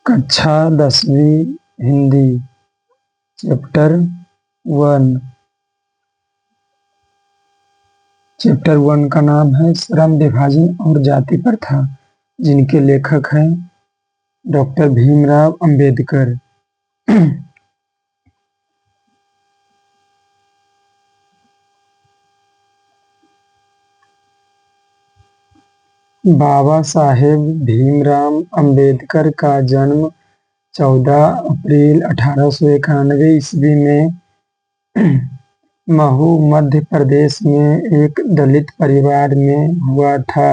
कक्षा 10वीं Hindi. Chapter 1। Chapter 1 का नाम है श्रम विभाजन और जाति प्रथा, जिनके लेखक हैं डॉक्टर भीमराव अंबेडकर। बाबा साहेब भीमराव अंबेडकर का जन्म 14 अप्रैल 1891 ईस्वी में महू मध्य प्रदेश में एक दलित परिवार में हुआ था।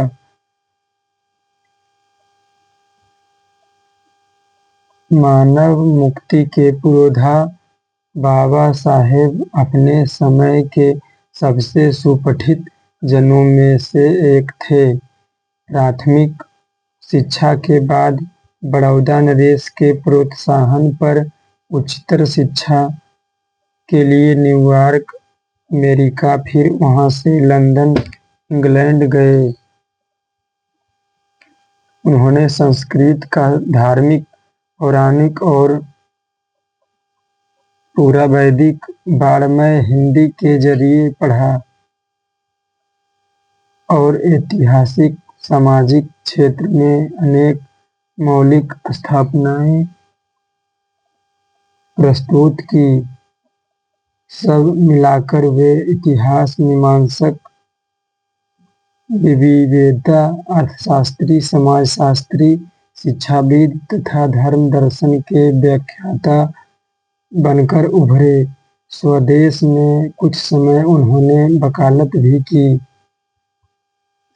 मानव मुक्ति के पुरोधा बाबा साहेब अपने समय के सबसे सुपठित जनों में से एक थे। प्राथमिक शिक्षा के बाद बड़ौदा नरेश के प्रोत्साहन पर उच्चतर शिक्षा के लिए न्यूयॉर्क, अमेरिका, फिर वहां से लंदन, इंग्लैंड गए। उन्होंने संस्कृत का धार्मिक, पौराणिक और पूरा वैदिक वाङ्मय हिंदी के जरिए पढ़ा और ऐतिहासिक, सामाजिक क्षेत्र में अनेक मौलिक स्थापनाएं प्रस्तुत की। सब मिलाकर वे इतिहास मीमांसक, विविधता, अर्थशास्त्री, समाजशास्त्री, शिक्षाविद तथा धर्म दर्शन के व्याख्याता बनकर उभरे। स्वदेश में कुछ समय उन्होंने वकालत भी की।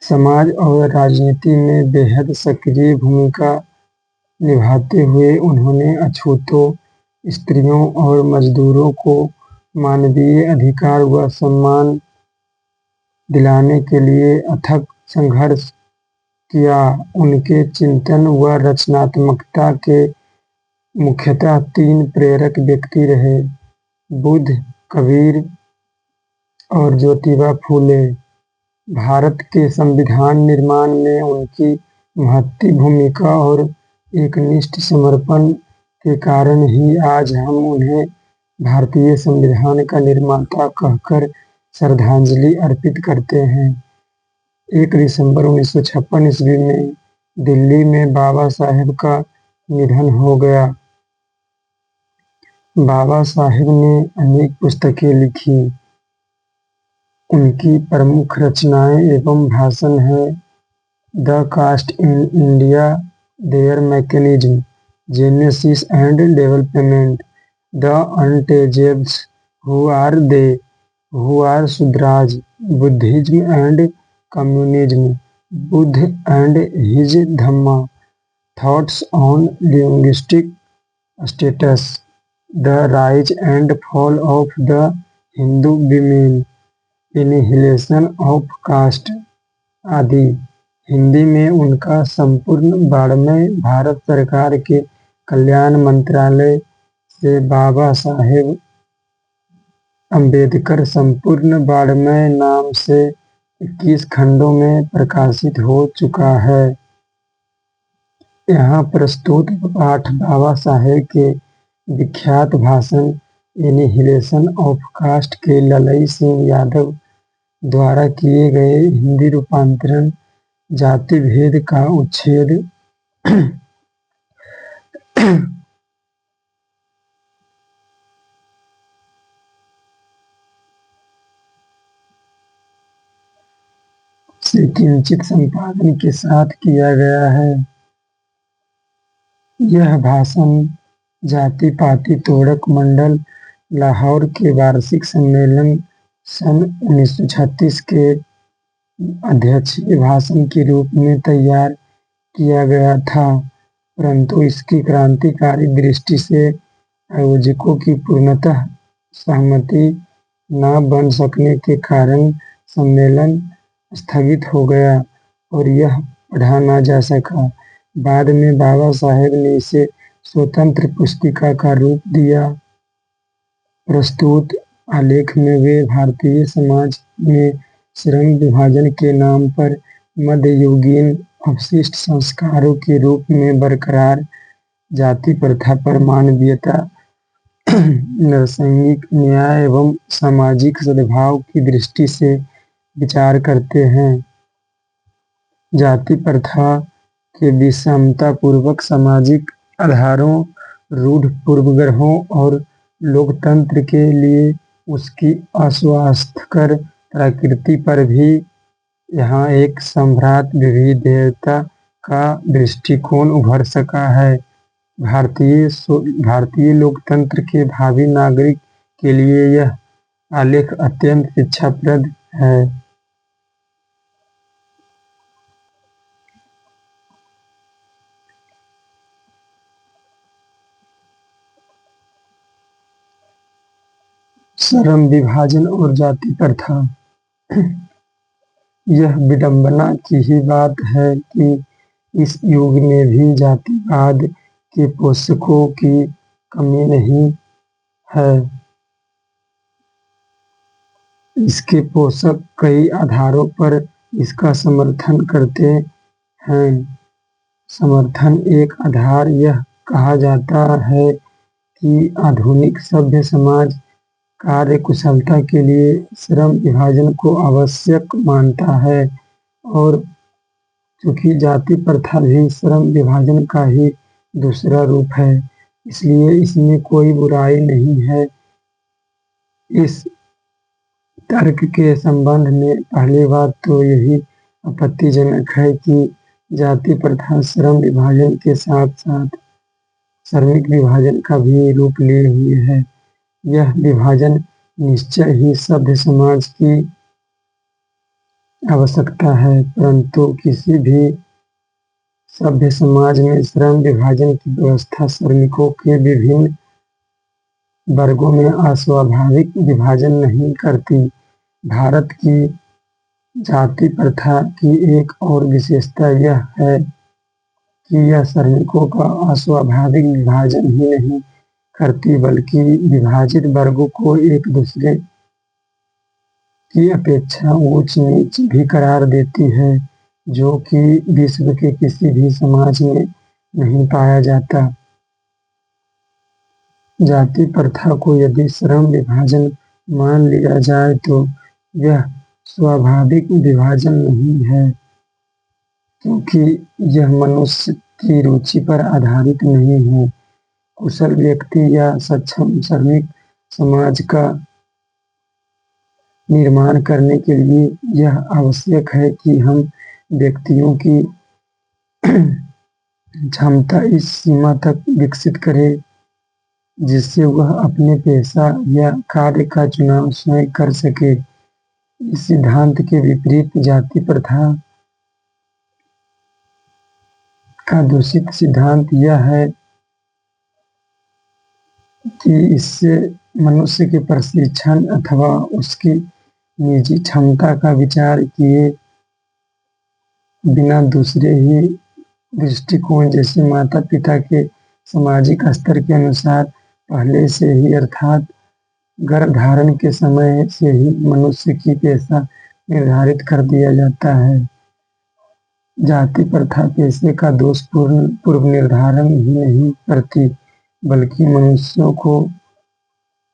समाज और राजनीति में बेहद सक्रिय भूमिका निभाते हुए उन्होंने अछूतों, स्त्रियों और मजदूरों को मानवीय अधिकार व सम्मान दिलाने के लिए अथक संघर्ष किया। उनके चिंतन व रचनात्मकता के मुख्यतः 3 प्रेरक व्यक्ति रहे: बुद्ध, कबीर और ज्योतिबा फूले। भारत के संविधान निर्माण में उनकी महती भूमिका और एकनिष्ठ समर्पण के कारण ही आज हम उन्हें भारतीय संविधान का निर्माता कहकर श्रद्धांजलि अर्पित करते हैं। 1 दिसंबर 1956 ईस्वी में दिल्ली में बाबा साहेब का निधन हो गया। बाबा साहेब ने अनेक पुस्तकें लिखी। उनकी प्रमुख रचनाएं एवं भाषण हैं: the caste in India, their mechanism, genesis and development, the untouchables, who are they, who are Shudras, Buddhism and communism, Buddha and his Dhamma, thoughts on linguistic states, the rise and fall of the Hindu women, annihilation of caste आदि। हिंदी में उनका संपूर्ण वाङ्मय भारत सरकार के कल्याण मंत्रालय से बाबा साहेब अंबेडकर संपूर्ण वाङ्मय नाम से 21 खंडों में प्रकाशित हो चुका है। यहाँ प्रस्तुत पाठ बाबा साहेब के विख्यात भाषण एनिहिलेशन ऑफ कास्ट के ललई सिंह यादव द्वारा किए गए हिंदी रूपांतरण जाति भेद का उच्छेद से किंचित संपादन के साथ किया गया है। यह भाषण जाति पाति तोड़क मंडल लाहौर के वार्षिक सम्मेलन सन 1936 के अध्यक्षीय भाषण के रूप में तैयार किया गया था, परंतु इसकी क्रांतिकारी दृष्टि से आयोजकों की पूर्णतः सहमति न बन सकने के कारण सम्मेलन स्थगित हो गया और यह पढ़ा न जा सका। बाद में बाबा साहेब ने इसे स्वतंत्र पुस्तिका का रूप दिया। प्रस्तुत आलेख में वे भारतीय समाज में श्रम विभाजन के नाम पर मध्ययुगीन अपशिष्ट संस्कारों के रूप में बरकरार जाति प्रथा पर मानवीयता, नरसंगिक न्याय एवं सामाजिक सद्भाव की दृष्टि से विचार करते हैं। जाति प्रथा के विषमतापूर्वक सामाजिक आधारों, रूढ़ पूर्वग्रहों और लोकतंत्र के लिए उसकी अस्वास्थ्यकर प्रकृति पर भी यहाँ एक सम्भ्रात विविधता का दृष्टिकोण उभर सका है। भारतीय लोकतंत्र के भावी नागरिक के लिए यह आलेख अत्यंत शिक्षाप्रद है। श्रम विभाजन और जाति प्रथा। यह विडंबना की ही बात है कि इस युग में भी जातिवाद के पोषकों की कमी नहीं है। इसके पोषक कई आधारों पर इसका समर्थन करते हैं। समर्थन एक आधार यह कहा जाता है कि आधुनिक सभ्य समाज कार्य कुशलता के लिए श्रम विभाजन को आवश्यक मानता है, और चूंकि जाति प्रथा भी श्रम विभाजन का ही दूसरा रूप है, इसलिए इसमें कोई बुराई नहीं है। इस तर्क के संबंध में पहली बात तो यही आपत्तिजनक है कि जाति प्रथा श्रम विभाजन के साथ साथ श्रमिक विभाजन का भी रूप लिए हुए है। यह विभाजन निश्चय ही सभ्य समाज की आवश्यकता है, परंतु किसी भी सभ्य समाज में श्रम विभाजन की व्यवस्था श्रमिकों के विभिन्न वर्गों में अस्वाभाविक विभाजन नहीं करती। भारत की जाति प्रथा की एक और विशेषता यह है कि यह श्रमिकों का अस्वाभाविक विभाजन ही नहीं करती, बल्कि विभाजित वर्गों को एक दूसरे की अपेक्षा ऊंच नीच भी करार देती है, जो कि विश्व के किसी भी समाज में नहीं पाया जाता। जाति प्रथा को यदि श्रम विभाजन मान लिया जाए तो यह स्वाभाविक विभाजन नहीं है, क्योंकि यह मनुष्य की रुचि पर आधारित नहीं है। कुशल व्यक्ति या सक्षम श्रमिक समाज का निर्माण करने के लिए यह आवश्यक है कि हम व्यक्तियों की क्षमता इस सीमा तक विकसित करें जिससे वह अपने पेशा या कार्य का चुनाव स्वयं कर सके। इस सिद्धांत के विपरीत जाति प्रथा का दूषित सिद्धांत यह है कि इससे मनुष्य के प्रशिक्षण अथवा उसकी निजी क्षमता का विचार किए बिना दूसरे ही दृष्टिकोण जैसे माता पिता के सामाजिक स्तर के अनुसार पहले से ही अर्थात गर्भधारण के समय से ही मनुष्य की पेशा निर्धारित कर दिया जाता है। जाति प्रथा पेशे का दोषपूर्ण पूर्व निर्धारण ही नहीं करती, बल्कि मनुष्यों को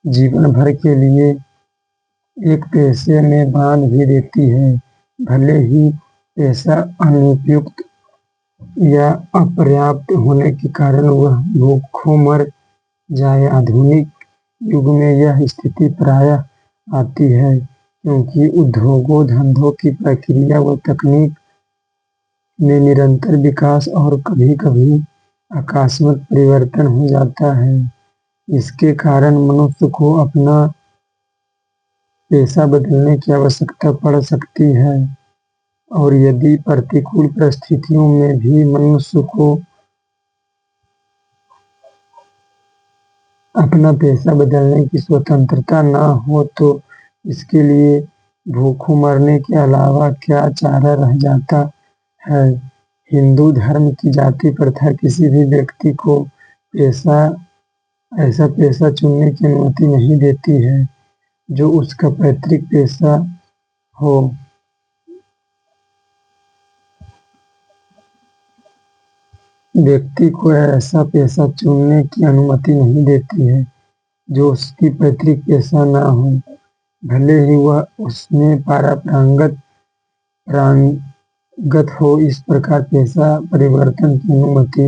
जीवन भर के लिए एक पेशे में बांध भी देती है, भले ही पेशा अनुपयुक्त या अपर्याप्त होने के कारण वह भूखों मर जाए। आधुनिक युग में यह स्थिति प्रायः आती है, क्योंकि उद्योगों, धंधों की प्रक्रिया व तकनीक में निरंतर विकास और कभी-कभी आकस्मिक परिवर्तन हो जाता है। इसके कारण मनुष्य को अपना पेशा बदलने की आवश्यकता पड़ सकती है, और यदि प्रतिकूल परिस्थितियों में भी मनुष्य को अपना पेशा बदलने की स्वतंत्रता न हो तो इसके लिए भूखों मरने के अलावा क्या चारा रह जाता है। हिंदू धर्म की जाति प्रथा किसी भी व्यक्ति को ऐसा पेशा चुनने की अनुमति नहीं देती है जो उसका पैतृक पेशा हो। व्यक्ति को ऐसा पेशा चुनने की अनुमति नहीं देती है जो उसकी पैतृक पेशा न हो, भले ही वह उसमें पारंगत हो। इस प्रकार पेशा परिवर्तन की अनुमति